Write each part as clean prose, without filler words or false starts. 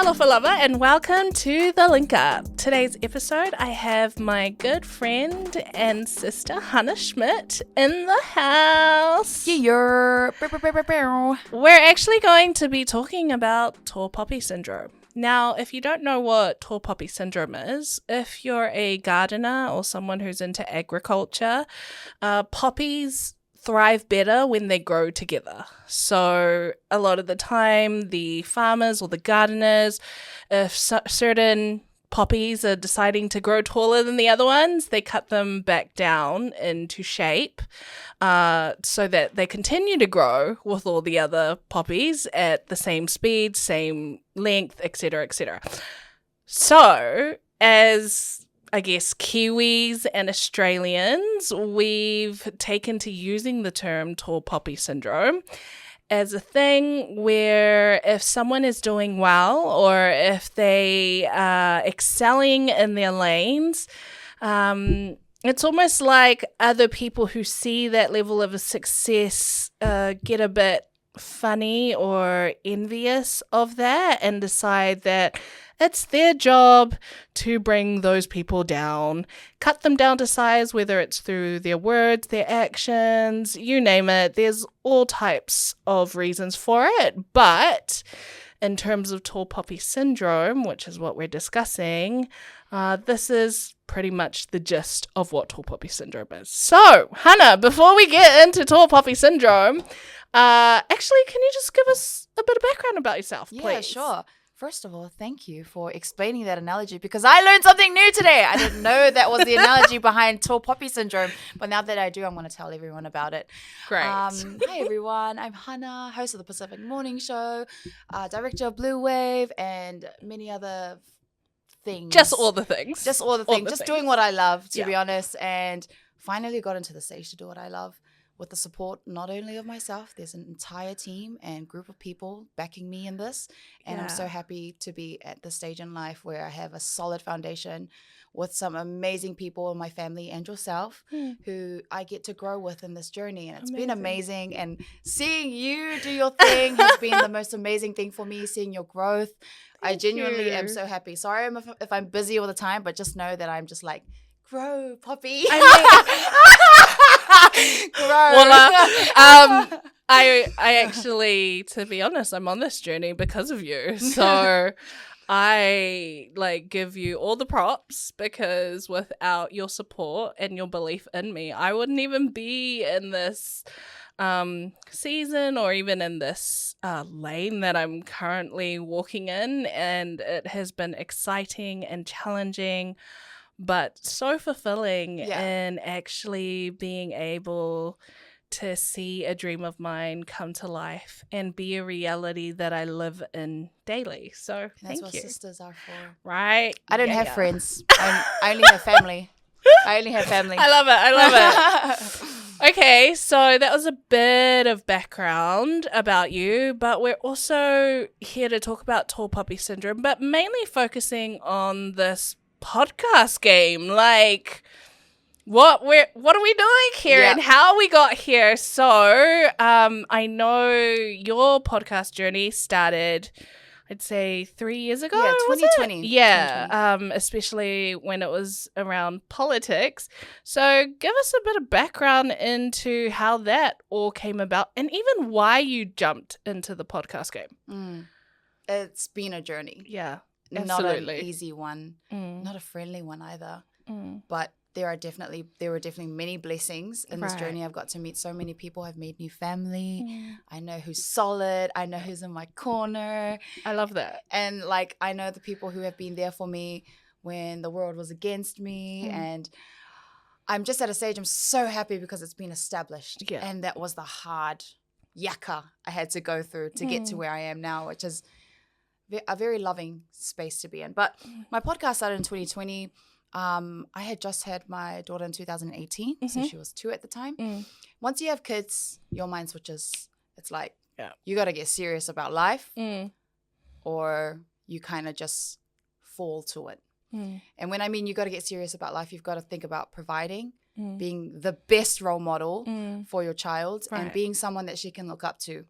Alofa lover, and welcome to The Link Up. Today's episode, I have my good friend and sister Hana Schmidt in the house. Yeah. We're actually going to be talking about tall poppy syndrome. Now, if you don't know what tall poppy syndrome is, if you're a gardener or someone who's into agriculture, poppies thrive better when they grow together. So a lot of the time, the farmers or the gardeners, if certain poppies are deciding to grow taller than the other ones, they cut them back down into shape so that they continue to grow with all the other poppies at the same speed, same length, etc., etc. So, as I guess Kiwis and Australians, we've taken to using the term tall poppy syndrome as a thing where if someone is doing well or if they are excelling in their lanes, it's almost like other people who see that level of a success get a bit funny or envious of that and decide that it's their job to bring those people down, cut them down to size, whether it's through their words, their actions, you name it. There's all types of reasons for it. But in terms of tall poppy syndrome, which is what we're discussing, this is pretty much the gist of what tall poppy syndrome is. So, Hana, before we get into tall poppy syndrome, actually, can you just give us a bit of background about yourself, please? Yeah, sure. First of all, thank you for explaining that analogy because I learned something new today. I didn't know that was the analogy behind tall poppy syndrome, but now that I do, I'm going to tell everyone about it. Great. Hi, everyone. I'm Hana, host of the Pacific Morning Show, director of Blue Wave, and many other things. Just all the things. Just doing what I love, to be honest, and finally got into the stage to do what I love. With the support not only of myself, there's an entire team and group of people backing me in this. And I'm so happy to be at the stage in life where I have a solid foundation with some amazing people in my family and yourself who I get to grow with in this journey. And it's been amazing. And seeing you do your thing has been the most amazing thing for me, seeing your growth. I genuinely am so happy. Sorry if I'm busy all the time, but just know that I'm just like, grow, Poppy. Grow. I actually, to be honest, I'm on this journey because of you. So I give you all the props because without your support and your belief in me, I wouldn't even be in this season or even in this lane that I'm currently walking in. And it has been exciting and challenging, but so fulfilling in actually being able to see a dream of mine come to life and be a reality that I live in daily. So that's thank what you. Sisters are for. Right? I don't have friends. I only have family. I love it. Okay, so that was a bit of background about you, but we're also here to talk about tall poppy syndrome, but mainly focusing on this podcast game, what are we doing here and how we got here. So I know your podcast journey started, I'd say 3 years ago. 2020. 2020. Especially when it was around politics. So give us a bit of background into how that all came about and even why you jumped into the podcast game. It's been a journey. Yeah. Absolutely. Not an easy one, not a friendly one either. But there were definitely many blessings in this journey. I've got to meet so many people. I've made new family. I know who's solid. I know who's in my corner. I love that. And I know the people who have been there for me when the world was against me. And I'm just at a stage, I'm so happy because it's been established. Yeah. And that was the hard yakka I had to go through to get to where I am now, which is a very loving space to be in. But my podcast started in 2020. I had just had my daughter in 2018, so she was 2 at the time. Once you have kids, your mind switches. It's like, you got to get serious about life or you kind of just fall to it. And when I mean you got to get serious about life, you've got to think about providing, being the best role model for your child and being someone that she can look up to.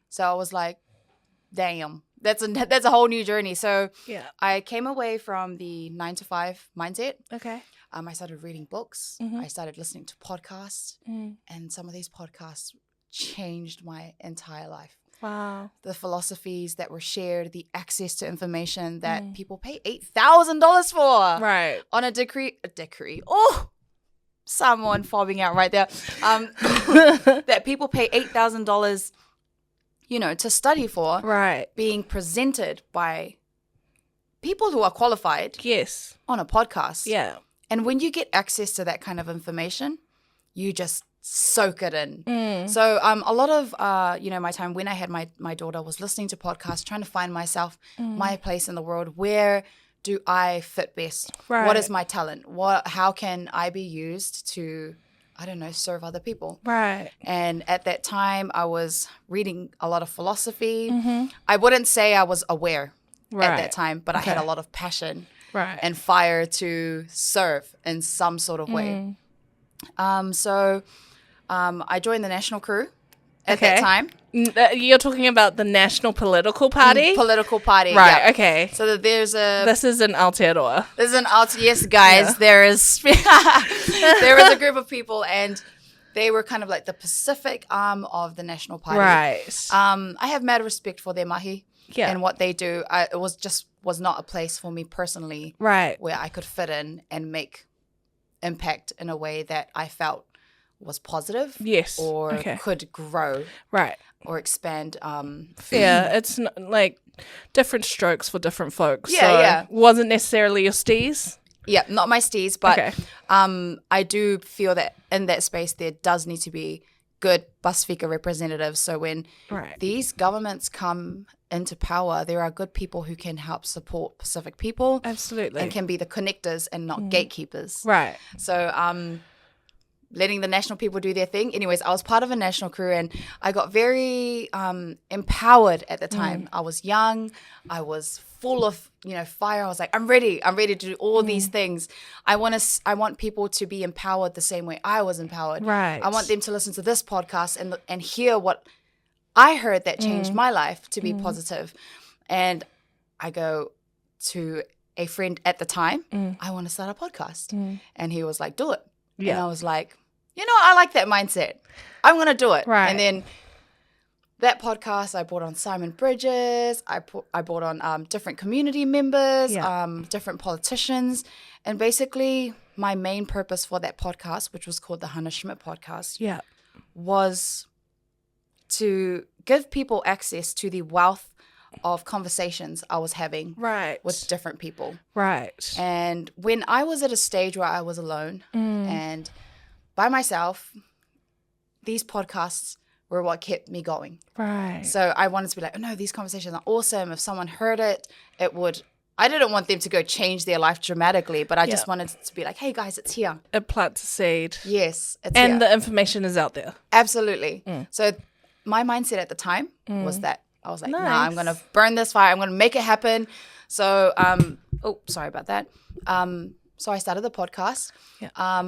So I was like, damn, that's a whole new journey. So Yeah. I came away from the 9 to 5 mindset. Okay. I started reading books. Mhm. I started listening to podcasts, and some of these podcasts changed my entire life. Wow. The philosophies that were shared, the access to information that people pay $8,000 for. Right. On a decree. Oh, someone fobbing out right there. That people pay $8,000, to study for. Right. Being presented by people who are qualified. Yes. On a podcast. Yeah. And when you get access to that kind of information, you just soak it in. So a lot of, my time when I had my daughter was listening to podcasts, trying to find myself, my place in the world. Where do I fit best? Right. What is my talent? How can I be used to, I don't know, serve other people? Right. And at that time, I was reading a lot of philosophy. I wouldn't say I was aware at that time, but I had a lot of passion and fire to serve in some sort of way. So I joined the National Crew at that time. You're talking about the National Political Party? Political party. Right, yeah. okay. So that This is in Aotearoa. Yes, guys, there is a group of people, and they were kind of like the Pacific arm of the National Party. Right. I have mad respect for their mahi and what they do. It was not a place for me personally where I could fit in and make impact in a way that I felt was positive. Yes. Or could grow. Right. Or expand. Fair. It's like different strokes for different folks. Yeah, so yeah. Wasn't necessarily your steez. Yeah, not my steez, but I do feel that in that space there does need to be good Pasifika representatives. So when these governments come into power, there are good people who can help support Pacific people. Absolutely. And can be the connectors and not gatekeepers. Right. So letting the national people do their thing. Anyways, I was part of a national crew, and I got very empowered at the time. I was young. I was full of fire. I was like, I'm ready to do all these things. I want people to be empowered the same way I was empowered. Right. I want them to listen to this podcast and hear what I heard that changed my life to be positive. And I go to a friend at the time, I want to start a podcast. And he was like, do it. Yeah. And I was like, I like that mindset. I'm going to do it. Right. And then that podcast, I brought on Simon Bridges. I brought on different community members, different politicians. And basically, my main purpose for that podcast, which was called the Hana Schmidt podcast, was to give people access to the wealth of conversations I was having with different people. Right. And when I was at a stage where I was alone and by myself, these podcasts were what kept me going. Right. So I wanted to be like, oh no, these conversations are awesome. If someone heard it, I didn't want them to go change their life dramatically, but I just wanted to be like, hey guys, it's here. It plants a seed. Yes. It's and here. The information is out there. Absolutely. So my mindset at the time was that I was like, nah, I'm going to burn this fire. I'm going to make it happen. So, sorry about that. So I started the podcast. Yeah.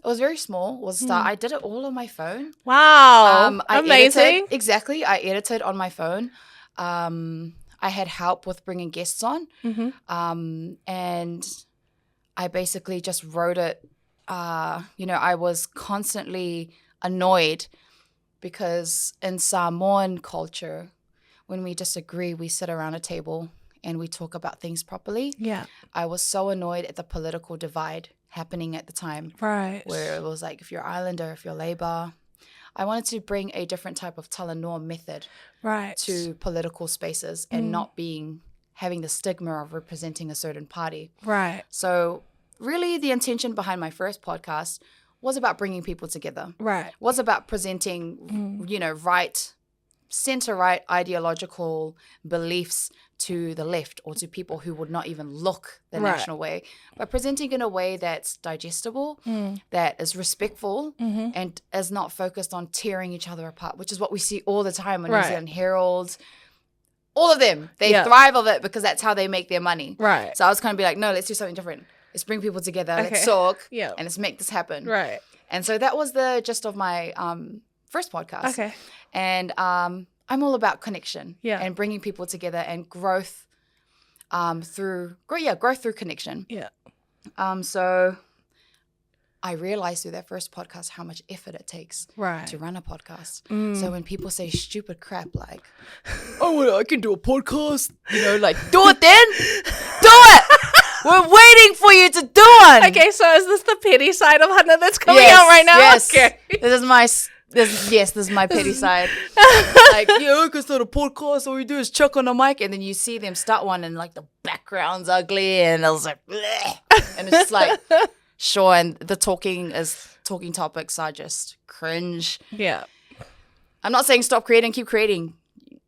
It was very small. I did it all on my phone. Wow. Amazing. Exactly. I edited on my phone. I had help with bringing guests on. And I basically just wrote it. I was constantly annoyed because in Samoan culture, when we disagree, we sit around a table and we talk about things properly. Yeah. I was so annoyed at the political divide happening at the time. Right. Where it was like, if you're Islander, if you're Labour. I wanted to bring a different type of talanoa method to political spaces and not having the stigma of representing a certain party. Right. So really the intention behind my first podcast was about bringing people together. Right. Was about presenting, center-right ideological beliefs to the left or to people who would not even look the national way, but presenting in a way that's digestible, that is respectful, and is not focused on tearing each other apart, which is what we see all the time on New Zealand Herald. All of them, they thrive of it because that's how they make their money. Right. So I was kind of be like, no, let's do something different. Let's bring people together. Okay. Let's talk. Yeah. And let's make this happen. Right. And so that was the gist of my first podcast. Okay. And I'm all about connection Yeah. and bringing people together and growth growth through connection. Yeah. So I realized through that first podcast how much effort it takes Right. to run a podcast. Mm. So when people say stupid crap like, oh, well, I can do a podcast, like, do it then. Do it. We're waiting for you to do one. Okay, so is this the petty side of Hana that's coming out right now? Yes. Okay. This is my petty side. Like, I can start a podcast. All you do is chuck on a mic, and then you see them start one, and like the background's ugly, and I was like, bleh. And it's just like, sure. And the talking topics are just cringe. Yeah. I'm not saying stop creating, keep creating.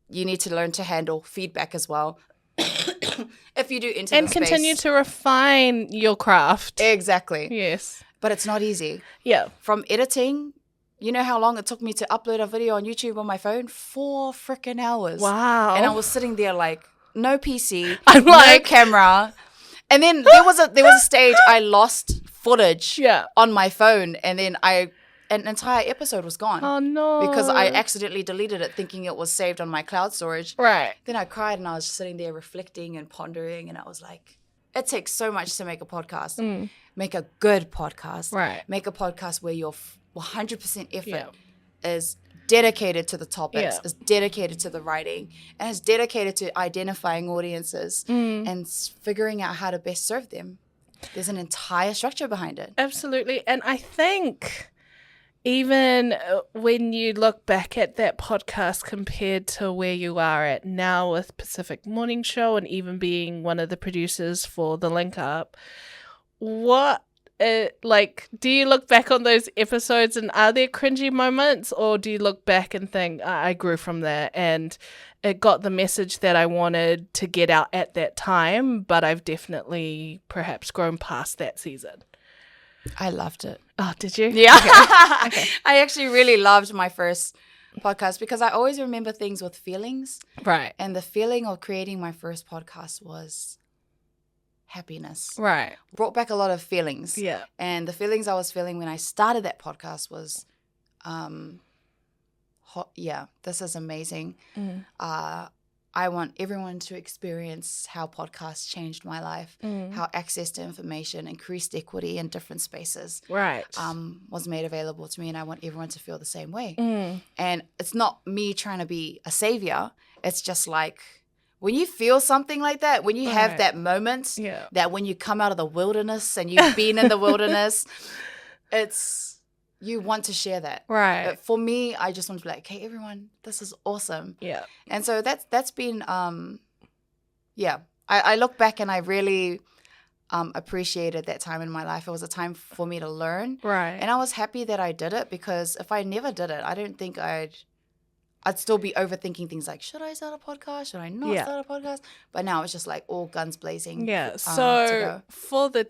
You need to learn to handle feedback as well. If you do enter And the continue space. to refine your craft. Exactly. Yes. But it's not easy. Yeah. From editing, you know how long it took me to upload a video on YouTube on my phone? 4 freaking hours. Wow. And I was sitting there like, no PC, I'm no like- camera. And then there was a stage I lost footage Yeah. on my phone, and then an entire episode was gone. Oh, no. Because I accidentally deleted it thinking it was saved on my cloud storage. Right. Then I cried and I was just sitting there reflecting and pondering, and I was like, it takes so much to make a podcast. Make a good podcast. Right. Make a podcast where your 100% effort Yeah. is dedicated to the topics, Yeah. is dedicated to the writing, and is dedicated to identifying audiences and figuring out how to best serve them. There's an entire structure behind it. Absolutely. And I think even when you look back at that podcast compared to where you are at now with Pacific Morning Show and even being one of the producers for The Link Up, what, do you look back on those episodes and are there cringy moments, or do you look back and think, I grew from there and it got the message that I wanted to get out at that time, but I've definitely perhaps grown past that season? I loved it. Oh, did you? Yeah. Okay. I actually really loved my first podcast because I always remember things with feelings. Right. And the feeling of creating my first podcast was happiness. Right. Brought back a lot of feelings. Yeah. And the feelings I was feeling when I started that podcast was, this is amazing. I want everyone to experience how podcasts changed my life, how access to information, increased equity in different spaces Right. was made available to me, and I want everyone to feel the same way. And it's not me trying to be a savior. It's just like when you feel something like that, when you have Right. that moment, Yeah. that when you come out of the wilderness and you've been in the wilderness, you want to share that. Right. For me, I just want to be like, hey, everyone, this is awesome. Yeah. And so that's been, I look back and I really appreciated that time in my life. It was a time for me to learn. Right. And I was happy that I did it, because if I never did it, I don't think I'd still be overthinking things like, should I start a podcast? Should I not start a podcast? But now it's just like all guns blazing. Yeah. to So go. for that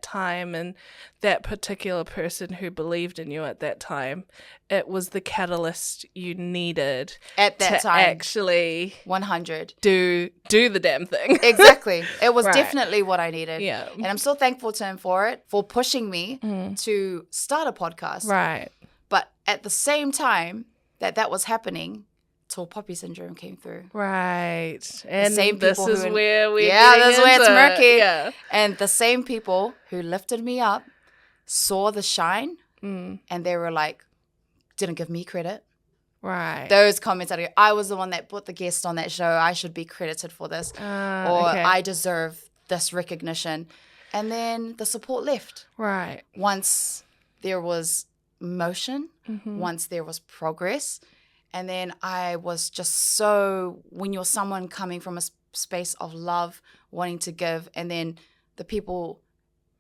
time and that particular person who believed in you at that time, it was the catalyst you needed At that to time, actually 100. do the damn thing. Exactly. It was Right. definitely what I needed. Yeah. And I'm so thankful to him for it, for pushing me to start a podcast. Right. But at the same time that was happening, tall poppy syndrome came through. Right. And same this people is who- where we're Yeah, getting that's where it's into it. murky. Yeah. And the same people who lifted me up saw the shine, and they were like, didn't give me credit. Right. Those comments that I was the one that put the guest on that show, I should be credited for this, or okay. I deserve this recognition. And then the support left. Right. Once there was motion, once there was progress. And then I was just so, when you're someone coming from a space of love, wanting to give, and then the people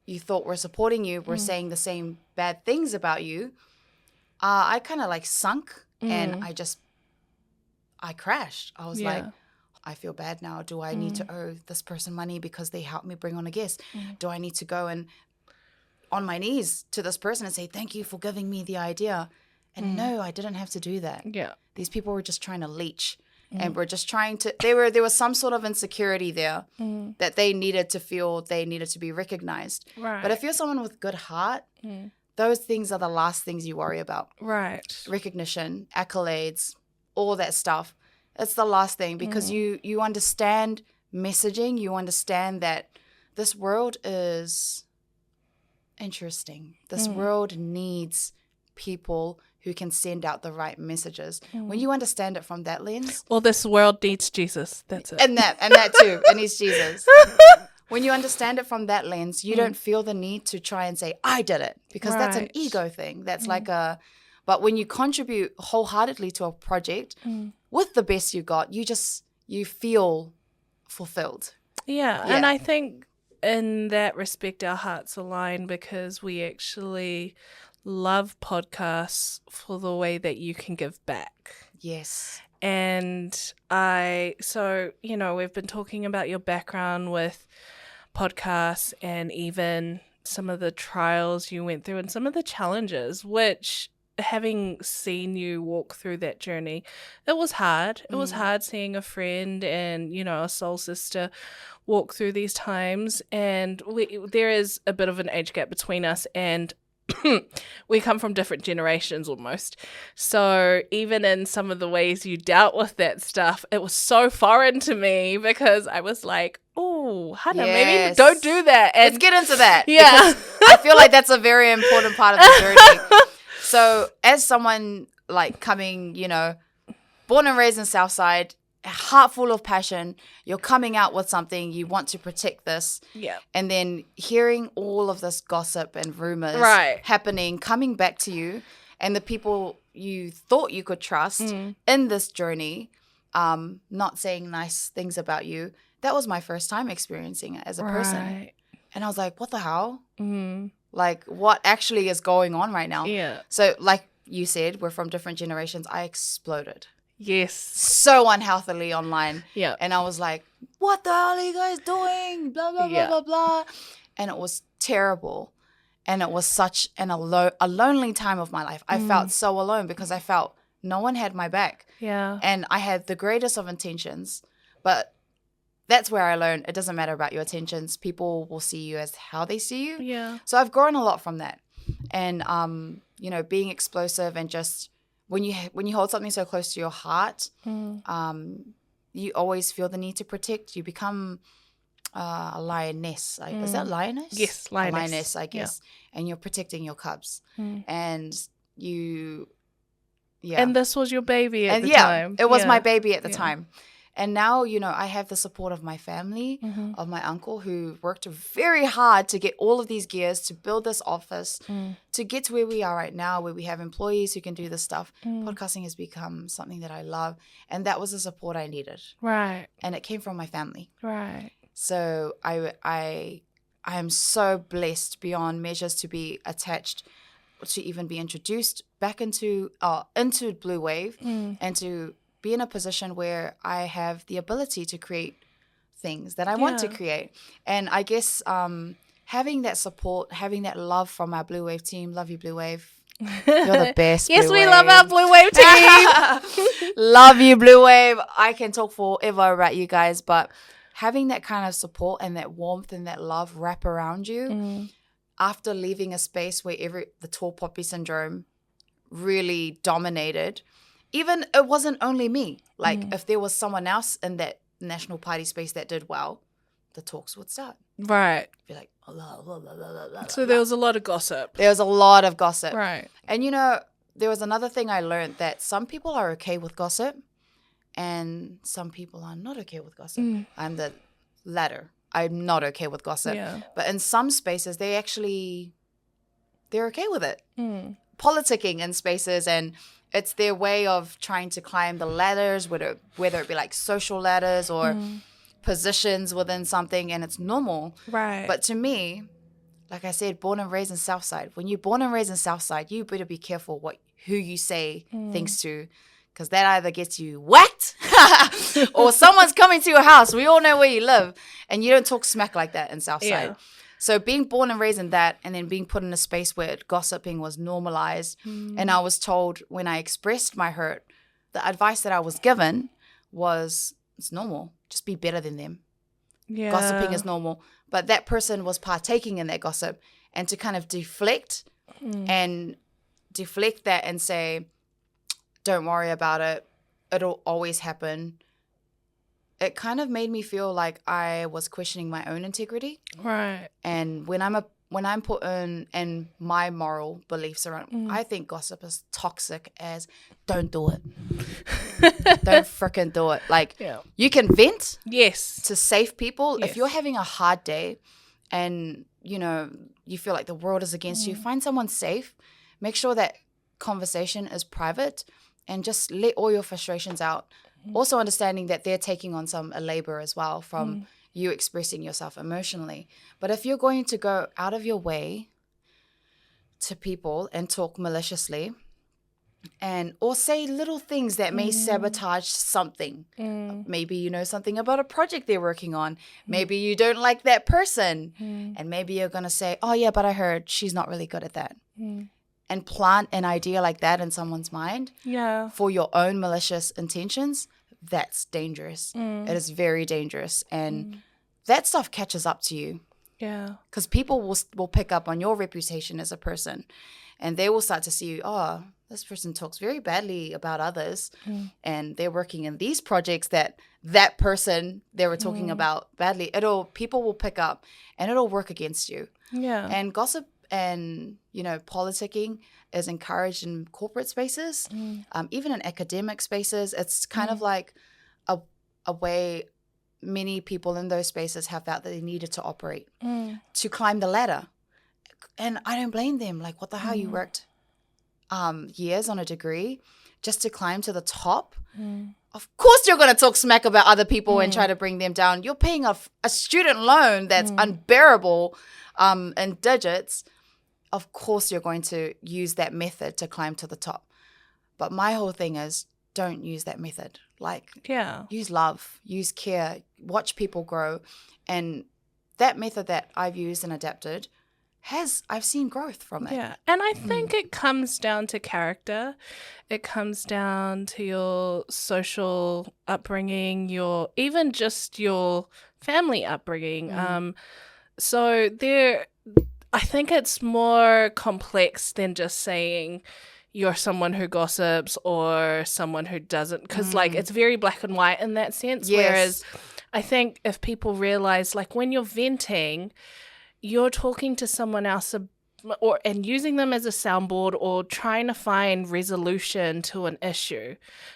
you thought were supporting you were saying the same bad things about you, I kind of like sunk and I crashed. I was like, I feel bad now. Do I need to owe this person money because they helped me bring on a guest? Do I need to go and on my knees to this person and say, thank you for giving me the idea? And no, I didn't have to do that. Yeah. These people were just trying to leech and were just trying to, there was some sort of insecurity there that they needed to feel, they needed to be recognized. Right. But if you're someone with good heart, those things are the last things you worry about. Right. Recognition, accolades, all that stuff. It's the last thing, because you understand messaging. You understand that this world is interesting. This world needs people who can send out the right messages. When you understand it from that lens. Well, this world needs Jesus. That's it. And that too. It needs Jesus. When you understand it from that lens, you don't feel the need to try and say, I did it, because that's an ego thing. That's but when you contribute wholeheartedly to a project with the best you got, you feel fulfilled. Yeah. And I think in that respect, our hearts align, because we actually love podcasts for the way that you can give back. Yes. And so, we've been talking about your background with podcasts and even some of the trials you went through and some of the challenges, which, having seen you walk through that journey, it was hard. It was hard seeing a friend and, a soul sister walk through these times. And there is a bit of an age gap between us, and we come from different generations almost. So even in some of the ways you dealt with that stuff, it was so foreign to me, because I was like, oh, Hana, maybe don't do that. And let's get into that. Yeah. I feel like that's a very important part of the journey. So as someone like coming, born and raised in Southside, a heart full of passion, you're coming out with something, you want to protect this. Yeah. And then hearing all of this gossip and rumors happening, coming back to you, and the people you thought you could trust in this journey, not saying nice things about you. That was my first time experiencing it as a person. And I was like, what the hell? Like, what actually is going on right now? Yeah. So like you said, we're from different generations. I exploded. Yes. So unhealthily online. Yeah. And I was like, what the hell are you guys doing? Blah, blah, blah, blah, blah. And it was terrible. And it was such a lonely time of my life. I felt so alone, because I felt no one had my back. Yeah. And I had the greatest of intentions. But that's where I learned it doesn't matter about your intentions. People will see you as how they see you. Yeah. So I've grown a lot from that. And, being explosive, and just when you hold something so close to your heart, you always feel the need to protect. You become a lioness. Is that lioness? Yes, lioness. A lioness, I guess. Yeah. And you're protecting your cubs. And you, And this was your baby at the time. It was my baby at the time. And now, I have the support of my family, of my uncle, who worked very hard to get all of these gears, to build this office, to get to where we are right now, where we have employees who can do this stuff. Podcasting has become something that I love. And that was the support I needed. Right. And it came from my family. Right. So I am so blessed beyond measures to be attached, to even be introduced back into Blue Wave, and to be in a position where I have the ability to create things that I want to create. And I guess having that support, having that love from our Blue Wave team, love you, Blue Wave. You're the best. Yes, Blue we Wave. love our Blue Wave team. Love you, Blue Wave. I can talk forever about you guys, but having that kind of support and that warmth and that love wrap around you after leaving a space where the tall poppy syndrome really dominated. Even it wasn't only me. Like if there was someone else in that national party space that did well, the talks would start. Right. Be like, blah, blah, blah, blah, blah, so there was a lot of gossip. There was a lot of gossip. Right. And there was another thing I learned, that some people are okay with gossip and some people are not okay with gossip. I'm the latter. I'm not okay with gossip. Yeah. But in some spaces, they're okay with it. Politicking in spaces, and it's their way of trying to climb the ladders, whether it be like social ladders or positions within something, and it's normal. Right. But to me, like I said, born and raised in Southside. When you're born and raised in Southside, you better be careful who you say things to, because that either gets you whacked or someone's coming to your house. We all know where you live, and you don't talk smack like that in Southside. Yeah. So being born and raised in that, and then being put in a space where gossiping was normalized, and I was told when I expressed my hurt, the advice that I was given was, it's normal. Just be better than them. Yeah. Gossiping is normal. But that person was partaking in that gossip, and to kind of deflect that and say, don't worry about it. it'll always happen. It kind of made me feel like I was questioning my own integrity. Right. And when I'm put in my moral beliefs around, I think gossip is toxic as don't do it. Don't freaking do it. Like, you can vent. Yes. To save people. Yes. If you're having a hard day and, you feel like the world is against you, find someone safe. Make sure that conversation is private and just let all your frustrations out. Also understanding that they're taking on some labor as well from you expressing yourself emotionally. But if you're going to go out of your way to people and talk maliciously or say little things that may sabotage something. Maybe you know something about a project they're working on. Maybe you don't like that person. And maybe you're going to say, oh yeah, but I heard she's not really good at that. And plant an idea like that in someone's mind for your own malicious intentions, that's dangerous. It is very dangerous. And that stuff catches up to you. Yeah. Because people will pick up on your reputation as a person. And they will start to see you, oh, this person talks very badly about others. And they're working in these projects that person they were talking about badly. People will pick up and it'll work against you. Yeah. And gossip and, politicking is encouraged in corporate spaces, even in academic spaces. It's kind of like a way many people in those spaces have felt that they needed to operate to climb the ladder. And I don't blame them. Like, what the hell? You worked years on a degree just to climb to the top. Of course you're going to talk smack about other people and try to bring them down. You're paying a student loan that's unbearable in digits. Of course you're going to use that method to climb to the top. But my whole thing is, don't use that method. Like, use love, use care, watch people grow. And that method that I've used and adapted I've seen growth from it. Yeah. And I think it comes down to character. It comes down to your social upbringing, even just your family upbringing. So I think it's more complex than just saying you're someone who gossips or someone who doesn't, because it's very black and white in that sense. Yes. Whereas I think if people realize, like, when you're venting, you're talking to someone else and using them as a soundboard or trying to find resolution to an issue.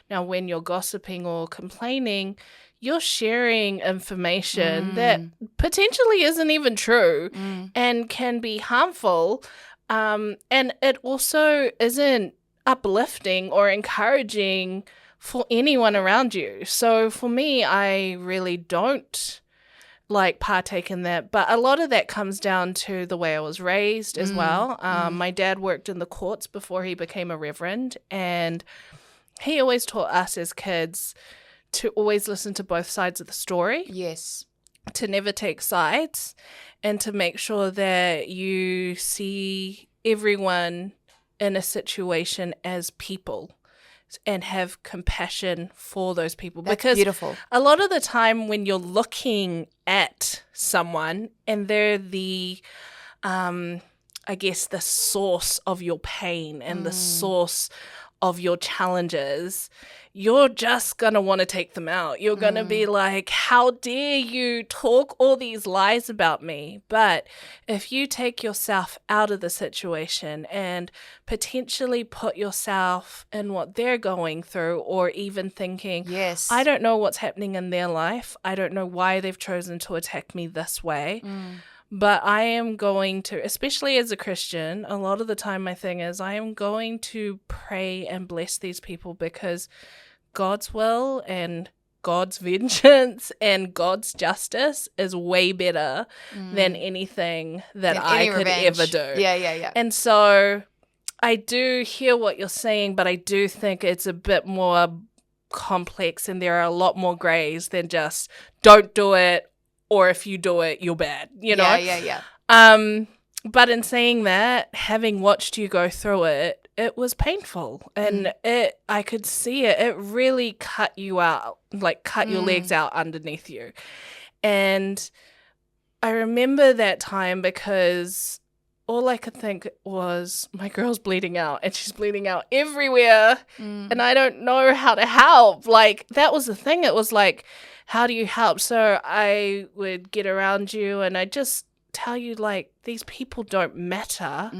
Now, when you're gossiping or complaining, you're sharing information that potentially isn't even true and can be harmful. And it also isn't uplifting or encouraging for anyone around you. So for me, I really don't partake in that. But a lot of that comes down to the way I was raised as well. My dad worked in the courts before he became a reverend, and he always taught us as kids to always listen to both sides of the story. Yes. To never take sides, and to make sure that you see everyone in a situation as people and have compassion for those people. That's because beautiful. A lot of the time when you're looking at someone and they're the the source of your pain and the source of your challenges, you're just going to want to take them out. You're going to be like, how dare you talk all these lies about me? But if you take yourself out of the situation and potentially put yourself in what they're going through, or even thinking, yes, I don't know what's happening in their life. I don't know why they've chosen to attack me this way. But I am going to, especially as a Christian, a lot of the time my thing is I am going to pray and bless these people, because God's will and God's vengeance and God's justice is way better than anything that I could ever do. Yeah. And so I do hear what you're saying, but I do think it's a bit more complex, and there are a lot more grays than just don't do it, or if you do it, you're bad, you know? Yeah. But in saying that, having watched you go through it, it was painful, and I could see it. It really cut you out, cut your legs out underneath you. And I remember that time because all I could think was, my girl's bleeding out and she's bleeding out everywhere and I don't know how to help. Like, that was the thing. It was like, how do you help? So I would get around you and I just tell you, like, these people don't matter.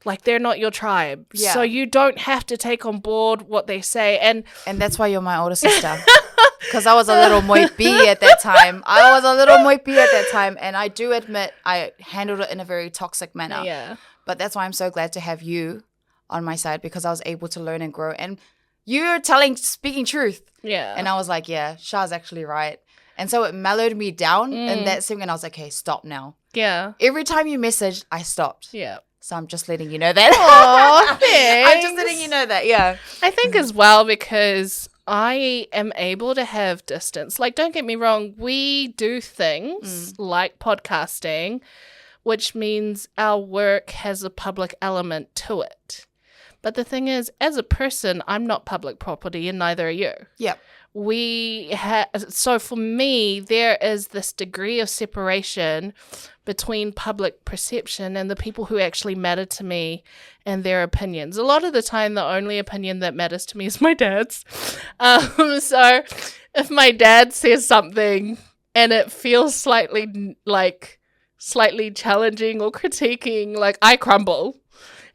Like, they're not your tribe. Yeah. So you don't have to take on board what they say. And that's why you're my older sister. Because I was a little moipi at that time. And I do admit I handled it in a very toxic manner. Yeah. But that's why I'm so glad to have you on my side, because I was able to learn and grow. And you're speaking truth. Yeah. And I was like, yeah, Shah's actually right. And so it mellowed me down in that thing. And I was like, okay, stop now. Yeah. Every time you messaged, I stopped. Yeah. So I'm just letting you know that. Oh, thanks. I'm just letting you know that, yeah. I think as well, because I am able to have distance. Like, don't get me wrong, we do things like podcasting, which means our work has a public element to it. But the thing is, as a person, I'm not public property and neither are you. Yep. So for me, there is this degree of separation between public perception and the people who actually matter to me and their opinions. A lot of the time, the only opinion that matters to me is my dad's. So if my dad says something and it feels slightly challenging or critiquing, like, I crumble.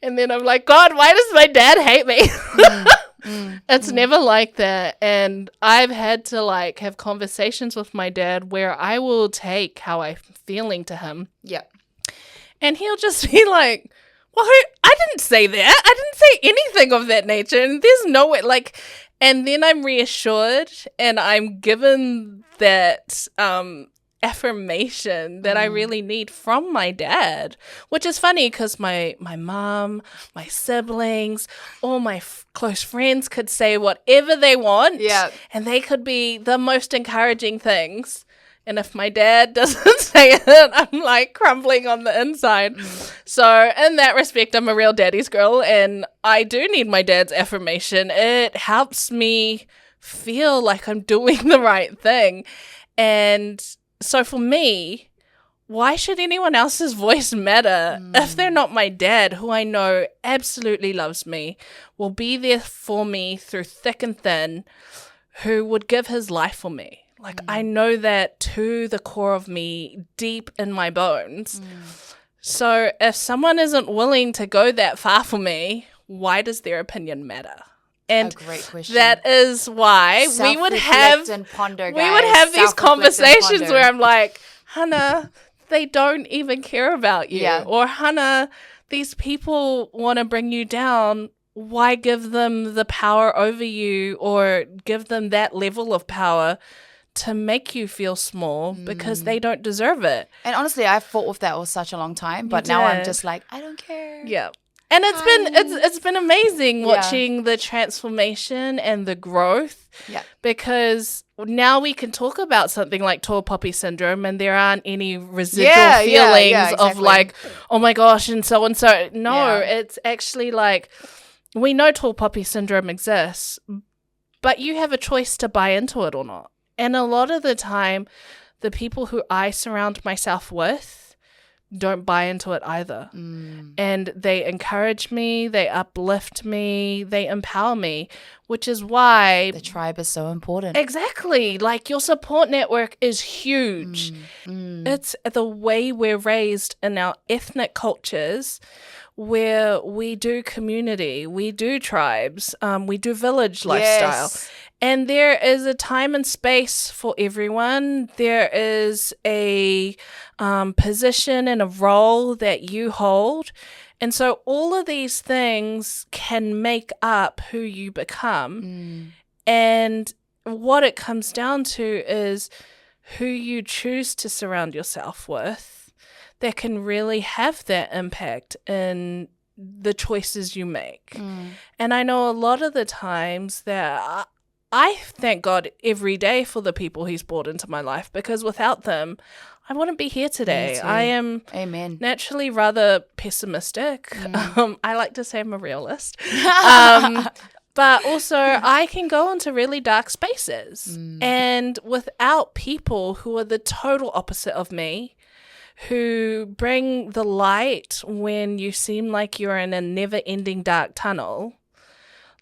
And then I'm like, God, why does my dad hate me? It's never like that. And I've had to, like, have conversations with my dad where I will take how I'm feeling to him. Yeah. And he'll just be like, well, I didn't say that. I didn't say anything of that nature. And there's no way, like, and then I'm reassured and I'm given that affirmation that I really need from my dad, which is funny because my mom, my siblings, all my close friends could say whatever they want, and they could be the most encouraging things. And if my dad doesn't say it, I'm like crumbling on the inside. So in that respect, I'm a real daddy's girl, and I do need my dad's affirmation. It helps me feel like I'm doing the right thing. And so for me, why should anyone else's voice matter if they're not my dad, who I know absolutely loves me, will be there for me through thick and thin, who would give his life for me? Like, I know that to the core of me, deep in my bones. So if someone isn't willing to go that far for me, why does their opinion matter? And a great question. That is why we would have these conversations where I'm like, Hana, they don't even care about you. Yeah. Or Hana, these people want to bring you down. Why give them the power over you or give them that level of power to make you feel small because they don't deserve it? And honestly, I've fought with that for such a long time, but now I'm just like, I don't care. Yeah. And it's been amazing watching the transformation and the growth, because now we can talk about something like tall poppy syndrome and there aren't any residual feelings of like, oh my gosh, and so. No, it's actually like, we know tall poppy syndrome exists, but you have a choice to buy into it or not. And a lot of the time, the people who I surround myself with don't buy into it either. And they encourage me, they uplift me, they empower me, which is why the tribe is so important. Exactly. Like, your support network is huge. It's the way we're raised in our ethnic cultures, where we do community, we do tribes, we do village lifestyle. And there is a time and space for everyone. There is a position and a role that you hold. And so all of these things can make up who you become. And what it comes down to is who you choose to surround yourself with that can really have that impact in the choices you make. And I know a lot of the times that I thank God every day for the people he's brought into my life, because without them, I wouldn't be here today. I am naturally rather pessimistic. I like to say I'm a realist. But also I can go into really dark spaces. And without people who are the total opposite of me, who bring the light when you seem like you're in a never-ending dark tunnel,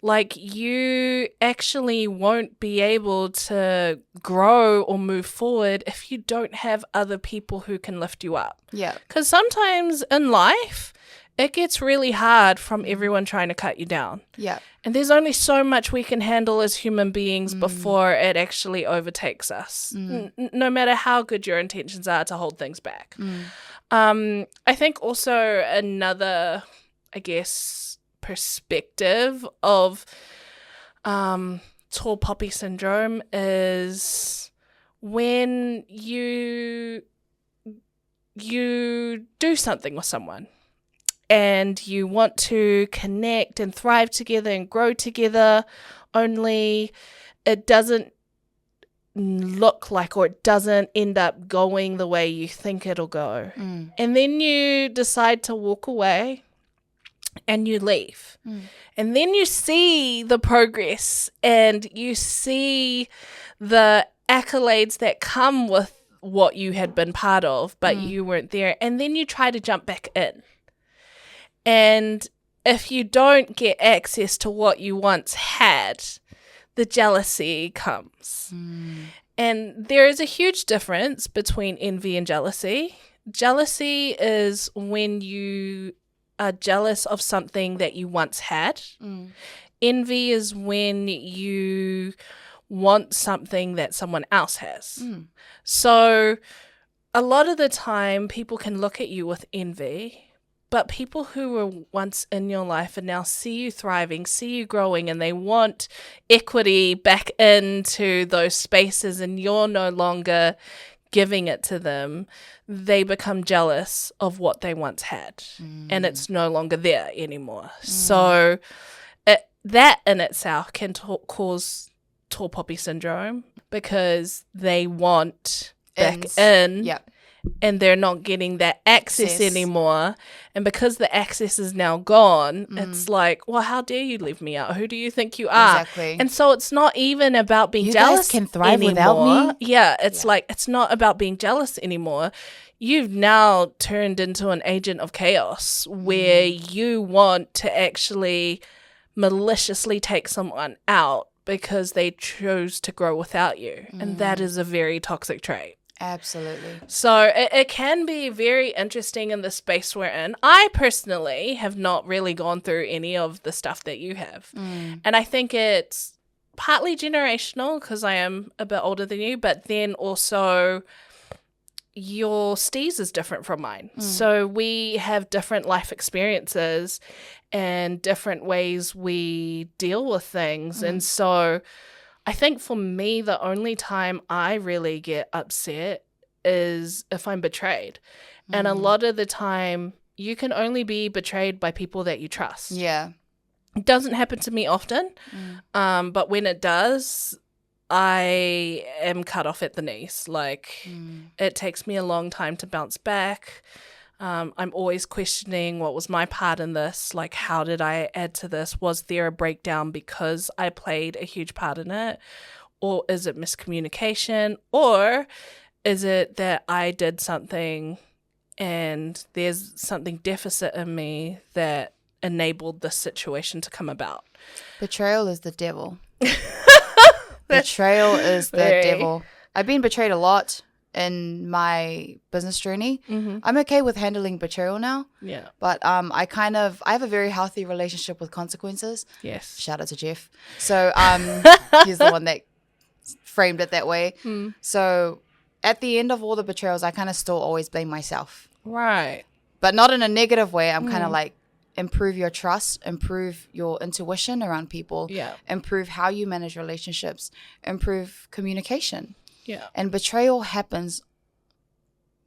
like you actually won't be able to grow or move forward if you don't have other people who can lift you up. Yeah. Because sometimes in life, it gets really hard from everyone trying to cut you down. Yeah. And there's only so much we can handle as human beings before it actually overtakes us, no matter how good your intentions are to hold things back. I think also another, I guess, perspective of tall poppy syndrome is when you do something with someone and you want to connect and thrive together and grow together, only it doesn't look like, or it doesn't end up going the way you think it'll go. And then you decide to walk away and you leave. And then you see the progress and you see the accolades that come with what you had been part of, but you weren't there. And then you try to jump back in. And if you don't get access to what you once had, the jealousy comes. And there is a huge difference between envy and jealousy. Jealousy is when you are jealous of something that you once had. Envy is when you want something that someone else has. So a lot of the time people can look at you with envy, but people who were once in your life and now see you thriving, see you growing, and they want equity back into those spaces and you're no longer giving it to them, they become jealous of what they once had and it's no longer there anymore. So that in itself can cause tall poppy syndrome because they want back in. And they're not getting that access anymore. And because the access is now gone, it's like, well, how dare you leave me out? Who do you think you are? Exactly. And so it's not even about being you jealous guys can thrive anymore. without me. Yeah, it's like, it's not about being jealous anymore. You've now turned into an agent of chaos where you want to actually maliciously take someone out because they chose to grow without you. And that is a very toxic trait. Absolutely. So it can be very interesting in the space we're in. I personally have not really gone through any of the stuff that you have. And I think it's partly generational because I am a bit older than you, but then also your steez is different from mine. So we have different life experiences and different ways we deal with things. And so I think for me, the only time I really get upset is if I'm betrayed. And a lot of the time, you can only be betrayed by people that you trust. Yeah. It doesn't happen to me often, but when it does, I am cut off at the knees. Like, it takes me a long time to bounce back. I'm always questioning what was my part in this. Like, how did I add to this? Was there a breakdown because I played a huge part in it? Or is it miscommunication? Or is it that I did something and there's something deficit in me that enabled this situation to come about? Betrayal is the devil. Betrayal is the devil. I've been betrayed a lot in my business journey. I'm okay with handling betrayal now. Yeah. But I have a very healthy relationship with consequences. Yes. Shout out to Jeff. So he's the one that framed it that way. So at the end of all the betrayals, I kind of still always blame myself. Right. But not in a negative way. I'm kind of like, improve your trust, improve your intuition around people, improve how you manage relationships, improve communication. Yeah. And betrayal happens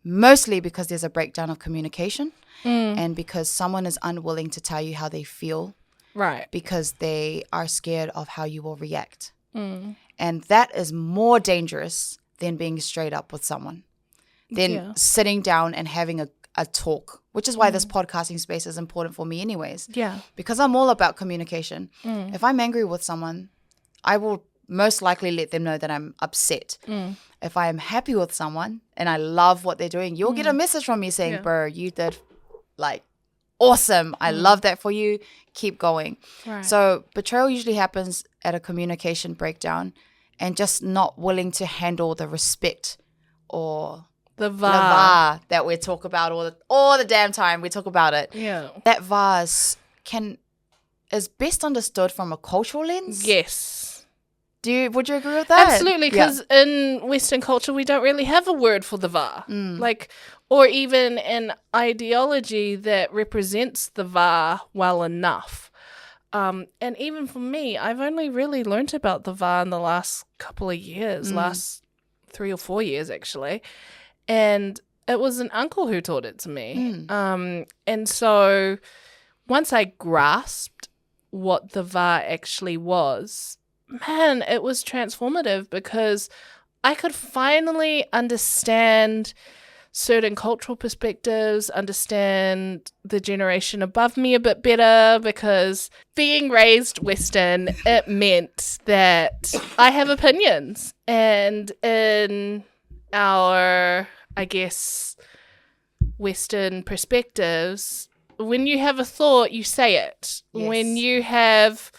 mostly because there's a breakdown of communication and because someone is unwilling to tell you how they feel. Right. Because they are scared of how you will react. And that is more dangerous than being straight up with someone, than sitting down and having a talk, which is why this podcasting space is important for me anyways. Yeah. Because I'm all about communication. If I'm angry with someone, I will most likely let them know that I'm upset. If I am happy with someone and I love what they're doing, you'll get a message from me saying, bro, you did like awesome. I love that for you. Keep going. Right. So betrayal usually happens at a communication breakdown and just not willing to handle the respect or the va that we talk about all the damn time. We talk about it. Yeah. That va is best understood from a cultural lens. Yes. Would you agree with that? Absolutely, because in Western culture we don't really have a word for the va. Like, or even an ideology that represents the va well enough. And even for me, I've only really learnt about the va in the last couple of years, last 3 or 4 years actually. And it was an uncle who taught it to me. And so once I grasped what the va actually was, man, it was transformative because I could finally understand certain cultural perspectives, understand the generation above me a bit better, because being raised Western, it meant that I have opinions. And in our, I guess, Western perspectives, when you have a thought, you say it. Yes. When you have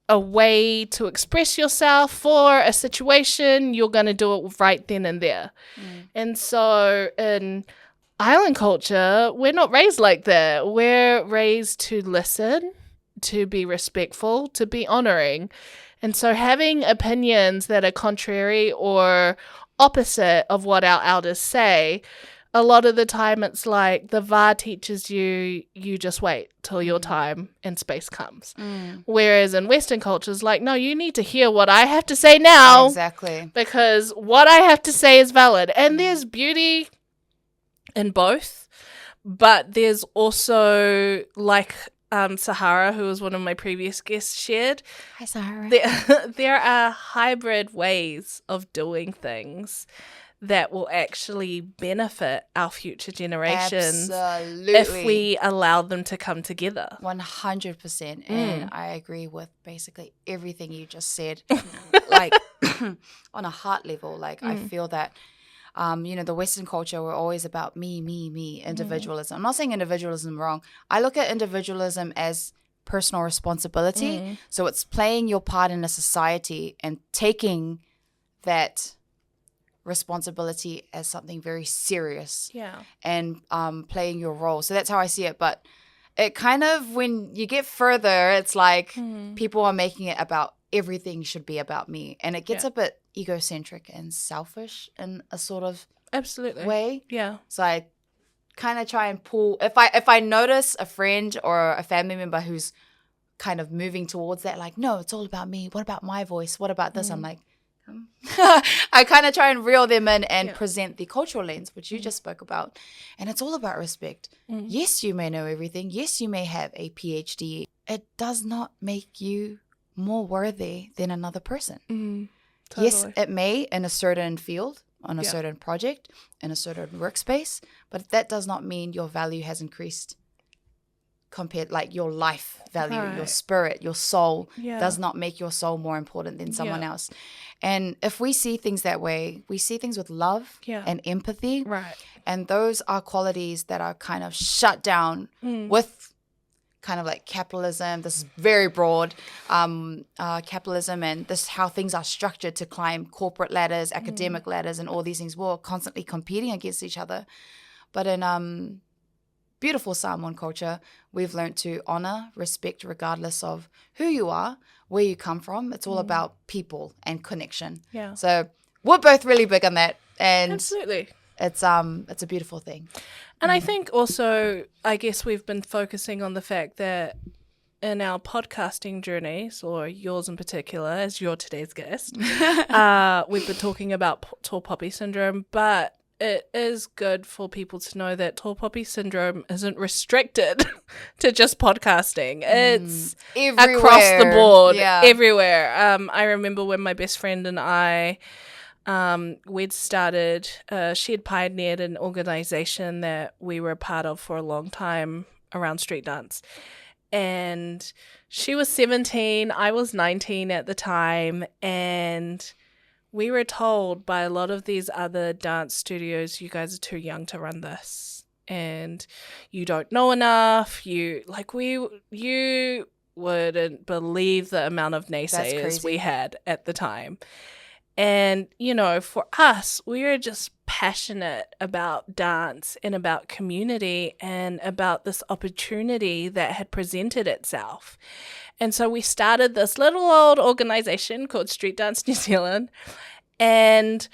a way to express yourself for a situation, you're going to do it right then and there. And so in island culture, we're not raised like that. We're raised to listen, to be respectful, to be honoring. And so having opinions that are contrary or opposite of what our elders say, a lot of the time it's like the va teaches you just wait till your time and space comes. Whereas in Western cultures, like, no, you need to hear what I have to say now. Exactly. Because what I have to say is valid. And there's beauty in both. But there's also, like Sahara, who was one of my previous guests, shared. Hi, Sahara. There are hybrid ways of doing things that will actually benefit our future generations. Absolutely. If we allow them to come together. 100%. And I agree with basically everything you just said. Like, on a heart level, like, I feel that, the Western culture, we're always about me, individualism. I'm not saying individualism wrong. I look at individualism as personal responsibility. So it's playing your part in a society and taking that responsibility as something very serious, and playing your role. So that's how I see it. But it kind of, when you get further, it's like people are making it about everything should be about me, and it gets a bit egocentric and selfish in a sort of way. So I kind of try and pull, if I notice a friend or a family member who's kind of moving towards that, like, no, it's all about me, what about my voice, what about this, I'm like, I kind of try and reel them in and present the cultural lens, which you just spoke about. And it's all about respect. Yes, you may know everything. Yes, you may have a PhD. It does not make you more worthy than another person. Totally. Yes, it may in a certain field, on a certain project, in a certain workspace, but that does not mean your value has increased compared, like your life value, your spirit, your soul does not make your soul more important than someone else. And if we see things that way, we see things with love and empathy. Right. And those are qualities that are kind of shut down with kind of like capitalism. This is very broad, capitalism, and this how things are structured to climb corporate ladders, academic ladders, and all these things. We're constantly competing against each other. But in beautiful Samoan culture, we've learned to honor, respect, regardless of who you are, where you come from. It's all about people and connection. Yeah. So we're both really big on that, and absolutely, it's a beautiful thing. And I think also, I guess we've been focusing on the fact that in our podcasting journeys, or yours in particular, as you're today's guest, we've been talking about tall poppy syndrome, but it is good for people to know that tall poppy syndrome isn't restricted to just podcasting. It's everywhere, across the board, everywhere. I remember when my best friend and I, we'd started, she had pioneered an organization that we were a part of for a long time around street dance. and she was 17, I was 19 at the time, and we were told by a lot of these other dance studios, you guys are too young to run this, and you don't know enough. You wouldn't believe the amount of naysayers we had at the time. And, you know, for us, we were just passionate about dance and about community and about this opportunity that had presented itself. And so we started this little old organization called Street Dance New Zealand. And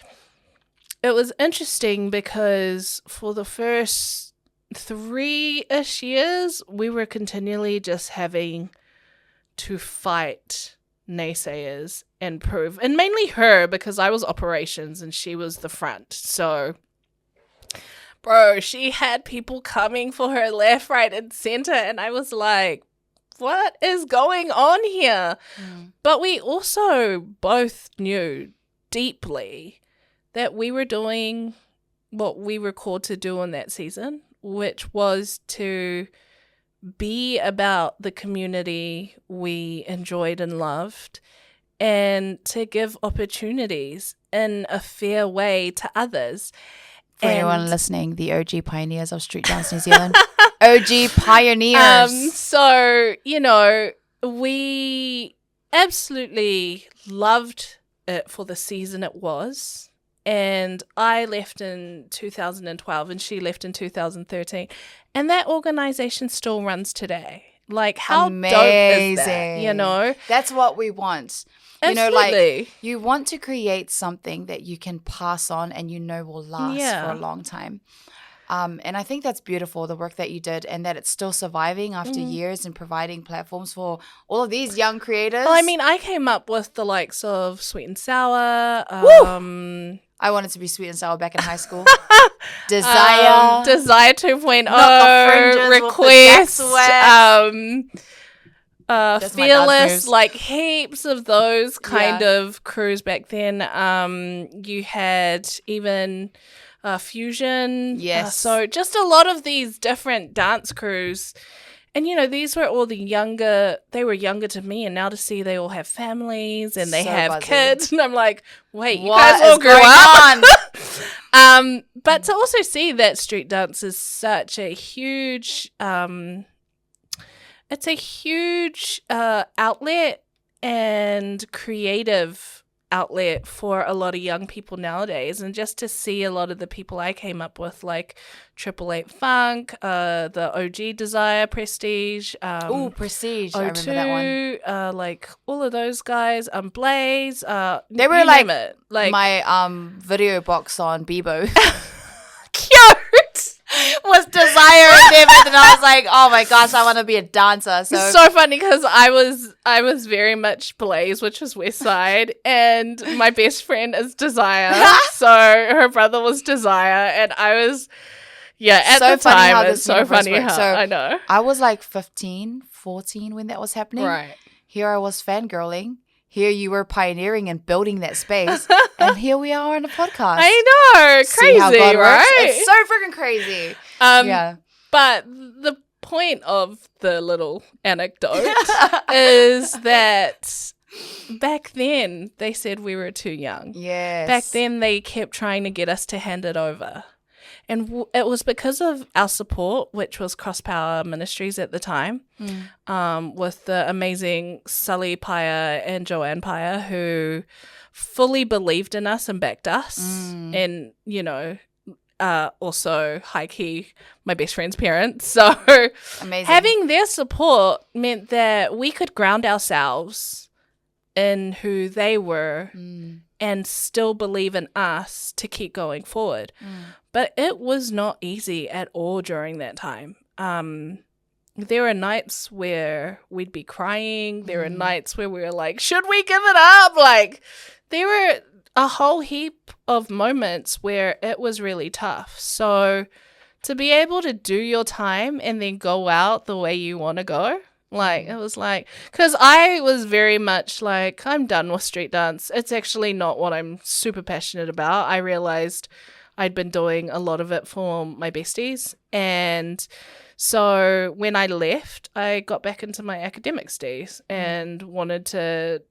it was interesting because for the first 3-ish years, we were continually just having to fight naysayers and prove, and mainly her, because I was operations and she was the front. So bro, she had people coming for her left, right, and center, and I was like, what is going on here? But we also both knew deeply that we were doing what we were called to do in that season, which was to be about the community we enjoyed and loved, and to give opportunities in a fair way to others. For anyone listening, the OG pioneers of Street Dance New Zealand. OG pioneers. So, you know, we absolutely loved it for the season it was. And I left in 2012 and she left in 2013. And that organization still runs today. Like, how dope is that, you know? That's what we want. Absolutely. You know, like, you want to create something that you can pass on and you know will last for a long time. And I think that's beautiful, the work that you did, and that it's still surviving after years and providing platforms for all of these young creators. Well, I mean, I came up with the likes of Sweet and Sour. I wanted to be Sweet and Sour back in high school. Desire 2.0, Request, Fearless, like heaps of those kind of crews back then. You had even Fusion. Yes. So just a lot of these different dance crews. And, you know, these were all they were younger to me, and now to see they all have families and they have kids. And I'm like, wait, you guys all grew up? But to also see that street dance is such a huge, it's a huge outlet and creative outlet for a lot of young people nowadays. And just to see a lot of the people I came up with, like 888 Funk, the OG Desire, Prestige. Prestige. O2, I remember that one. like all of those guys. Blaze. They were like my video box on Bebo. Cute. Was Desire in there, and I was like, oh my gosh, I want to be a dancer. So it's so funny because I was very much Blaze, which was West Side, and my best friend is Desire. So her brother was Desire, and I was at so the time it's so funny how I know. I was like 15, 14 when that was happening. Right. Here I was fangirling. Here you were pioneering and building that space. And here we are on a podcast. I know. Crazy, how God right? Works? It's so freaking crazy. But the point of the little anecdote is that back then they said we were too young. Yes. Back then they kept trying to get us to hand it over. And it was because of our support, which was Cross Power Ministries at the time, with the amazing Sully Paya and Joanne Paya, who fully believed in us and backed us. And, you know, also high key, my best friend's parents. So amazing. Having their support meant that we could ground ourselves in who they were and still believe in us to keep going forward. But it was not easy at all during that time. There were nights where we'd be crying. There were nights where we were like, should we give it up? Like, there were a whole heap of moments where it was really tough. So to be able to do your time and then go out the way you want to go, like, it was like, because I was very much like, I'm done with street dance. It's actually not what I'm super passionate about. I realized I'd been doing a lot of it for my besties. And So when I left, I got back into my academics days and wanted to,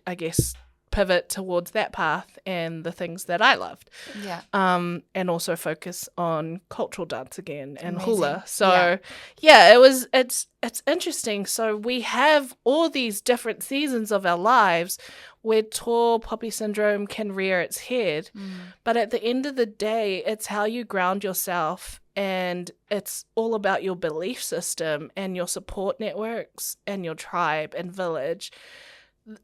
I guess, pivot towards that path and the things that I loved. Yeah. And also focus on cultural dance again and Amazing. hula. So it's interesting. So we have all these different seasons of our lives where tall poppy syndrome can rear its head. But at the end of the day, it's how you ground yourself, and it's all about your belief system and your support networks and your tribe and village.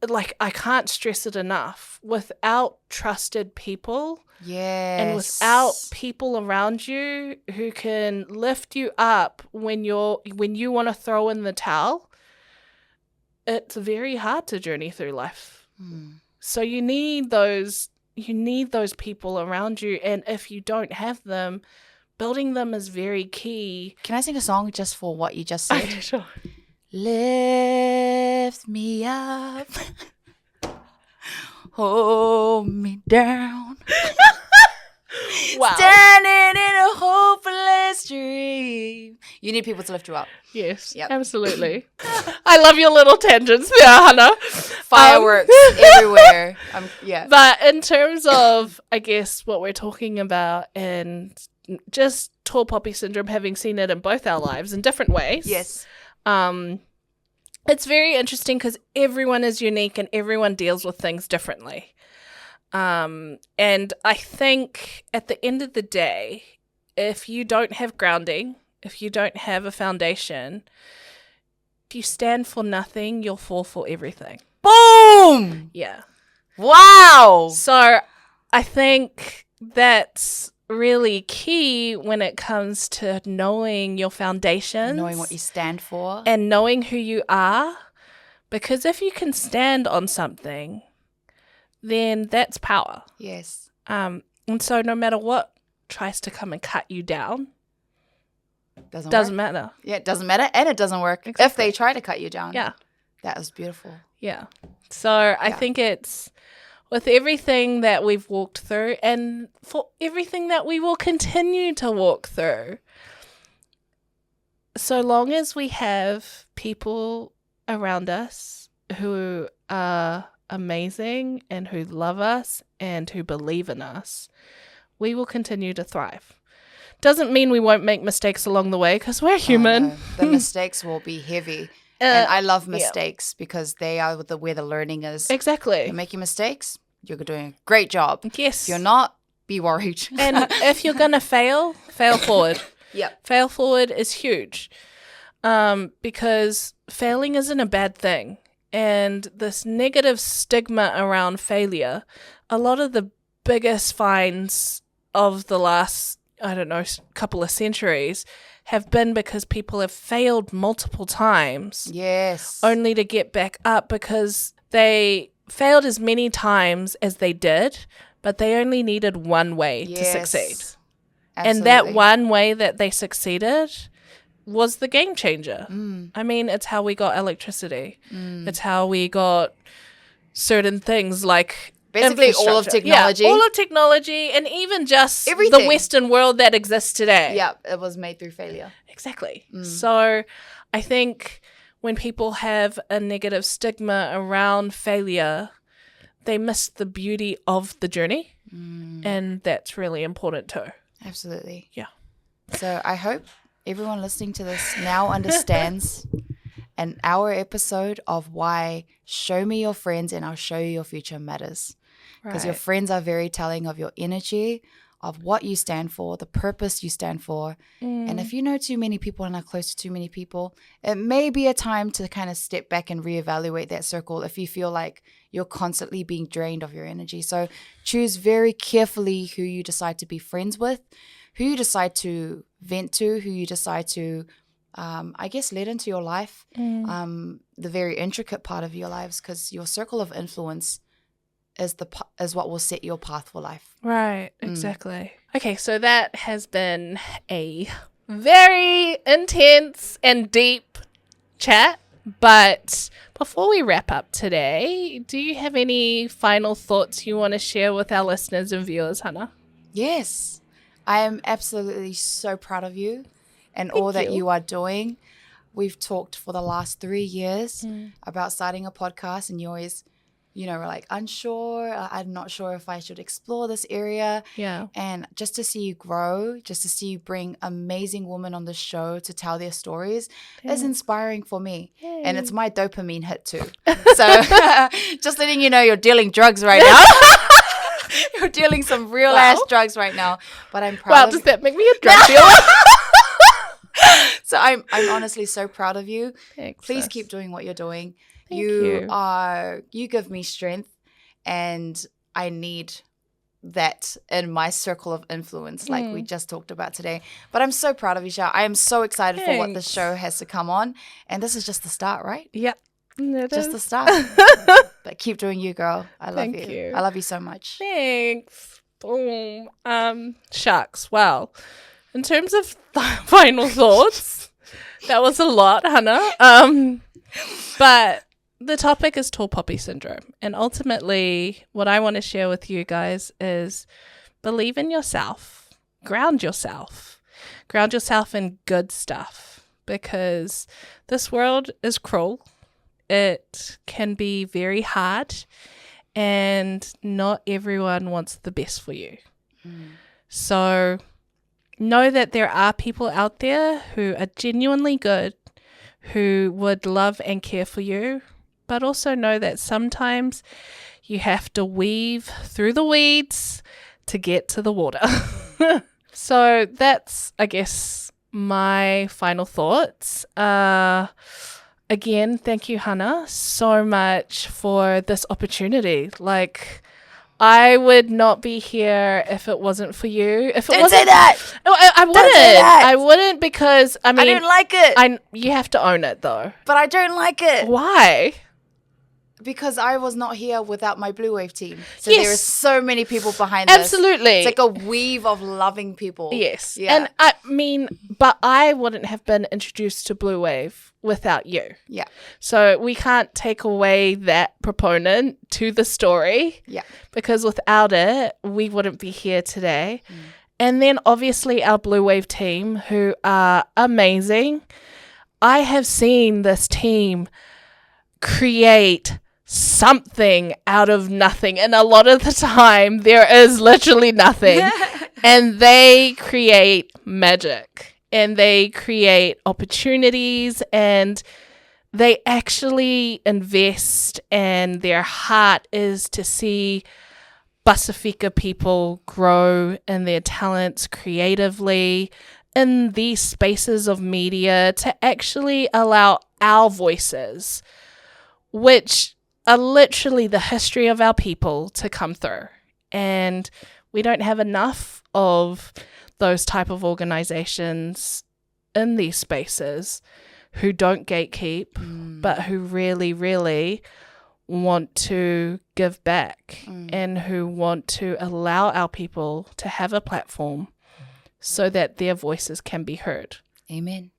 Like, I can't stress it enough. Without trusted people, and without people around you who can lift you up when you want to throw in the towel, it's very hard to journey through life. So you need those people around you, and if you don't have them, building them is very key. Can I sing a song just for what you just said? Okay, sure. Lift me up, hold me down. Wow. Standing in a hopeless dream. You need people to lift you up. Yes, Yep. Absolutely. I love your little tangents there, Hana. Fireworks everywhere. Yeah. But in terms of, I guess, what we're talking about and just tall poppy syndrome, having seen it in both our lives in different ways. Yes. It's very interesting because everyone is unique and everyone deals with things differently. And I think at the end of the day, if you don't have grounding, if you don't have a foundation, if you stand for nothing, you'll fall for everything. Boom! Yeah. Wow! So I think that's really key when it comes to knowing your foundations. Knowing what you stand for. And knowing who you are. Because if you can stand on something, then that's power. Yes. And so no matter what tries to come and cut you down, doesn't matter. Yeah, it doesn't matter, and it doesn't work if they try to cut you down. Yeah. That was beautiful. Yeah. So I think it's with everything that we've walked through and for everything that we will continue to walk through, so long as we have people around us who are amazing and who love us and who believe in us, we will continue to thrive. Doesn't mean we won't make mistakes along the way because we're human. No. The mistakes will be heavy. And I love mistakes because they are where the learning is. Exactly. You're making mistakes, you're doing a great job. Yes. If you're not, be worried. And if you're going to fail forward. Yep. Fail forward is huge because failing isn't a bad thing. And this negative stigma around failure, a lot of the biggest finds of the last, couple of centuries have been because people have failed multiple times. Yes. Only to get back up because they failed as many times as they did, but they only needed one way to succeed. Absolutely. And that one way that they succeeded was the game changer. I mean, it's how we got electricity. It's how we got certain things like basically all of technology. Yeah, all of technology and even just everything. The Western world that exists today. Yeah, it was made through failure. Exactly. So I think when people have a negative stigma around failure, they miss the beauty of the journey. And that's really important too. Absolutely. Yeah. So I hope everyone listening to this now understands an hour episode of why show me your friends and I'll show you your future matters. Because your friends are very telling of your energy, of what you stand for, the purpose you stand for. And if you know too many people and are close to too many people, it may be a time to kind of step back and reevaluate that circle if you feel like you're constantly being drained of your energy. So choose very carefully who you decide to be friends with, who you decide to vent to, who you decide to, let into your life, the very intricate part of your lives, because your circle of influence is what will set your path for life. Right, exactly. Okay, so that has been a very intense and deep chat. But before we wrap up today, do you have any final thoughts you want to share with our listeners and viewers, Hana? Yes. I am absolutely so proud of you. and all that you are doing. We've talked for the last 3 years about starting a podcast, and you always, were like, unsure. I'm not sure if I should explore this area. Yeah. And just to see you grow, just to see you bring amazing women on the show to tell their stories is inspiring for me. Yay. And it's my dopamine hit too. So just letting you know, you're dealing drugs right now. You're dealing some real ass drugs right now. But I'm proud of does that make me a drug dealer? So I'm honestly so proud of you. Thanks, Please sis. keep doing what you're doing. Thank you. You give me strength, and I need that in my circle of influence, like we just talked about today. But I'm so proud of you, Shah. I am so excited for what the show has to come on, and this is just the start, right? Yep. Just the start. But keep doing you, girl. I love Thank you. I love you so much. Thanks. Boom. Shucks. Well, in terms of final thoughts, that was a lot, Hana. But the topic is tall poppy syndrome. And ultimately, what I want to share with you guys is believe in yourself. Ground yourself. Ground yourself in good stuff, because this world is cruel. It can be very hard, and not everyone wants the best for you. So know that there are people out there who are genuinely good, who would love and care for you, but also know that sometimes you have to weave through the weeds to get to the water. So that's, I guess, my final thoughts. Again, thank you, Hana, so much for this opportunity. Like, I would not be here if it wasn't for you. If it Don't wasn't, say that. No, I wouldn't. Don't say that. I wouldn't, because I I don't like it. you have to own it though. But I don't like it. Why? Because I was not here without my Blue Wave team. So Yes. there are so many people behind this. Absolutely. It's like a weave of loving people. Yes. Yeah. And I mean, but I wouldn't have been introduced to Blue Wave without you. Yeah. So we can't take away that proponent to the story. Yeah. Because without it, we wouldn't be here today. And then obviously our Blue Wave team, who are amazing. I have seen this team create something out of nothing, and a lot of the time there is literally nothing. And they create magic, and they create opportunities, and they actually invest, and their heart is to see Pasifika people grow in their talents creatively in these spaces of media, to actually allow our voices, which are literally the history of our people, to come through. And we don't have enough of those type of organizations in these spaces who don't gatekeep, but who really, really want to give back and who want to allow our people to have a platform so that their voices can be heard. Amen.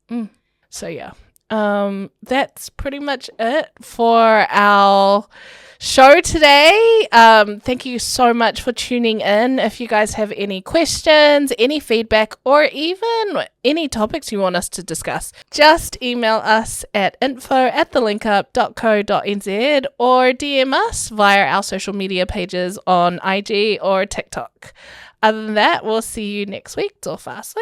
So yeah, that's pretty much it for our show today. Thank you so much for tuning in. If you guys have any questions, any feedback, or even any topics you want us to discuss, just email us at info@thelinkup.co.nz or DM us via our social media pages on IG or TikTok. Other than that, we'll see you next week. Till fast.